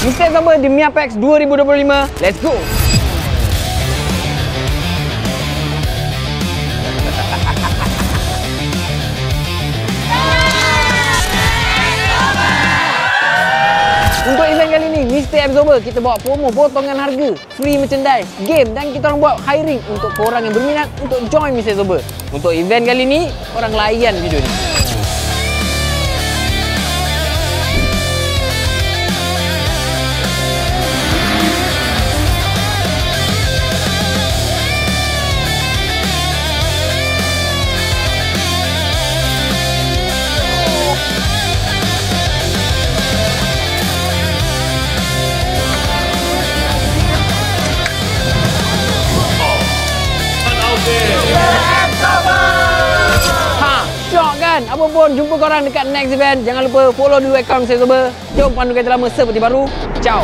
Mr. Zober di Miapex 2025. Let's go! Untuk event kali ni, Mr. Absorber kita bawa promo potongan harga, free merchandise, game dan kita orang buat hiring untuk korang yang berminat untuk join Mr. Absorber. Untuk event kali ni, korang layan video ni. Syok kan? Apa pun, jumpa korang dekat next event. Jangan lupa follow dulu akaun Mr. Zober. Jom pandu kereta lama seperti baru. Ciao.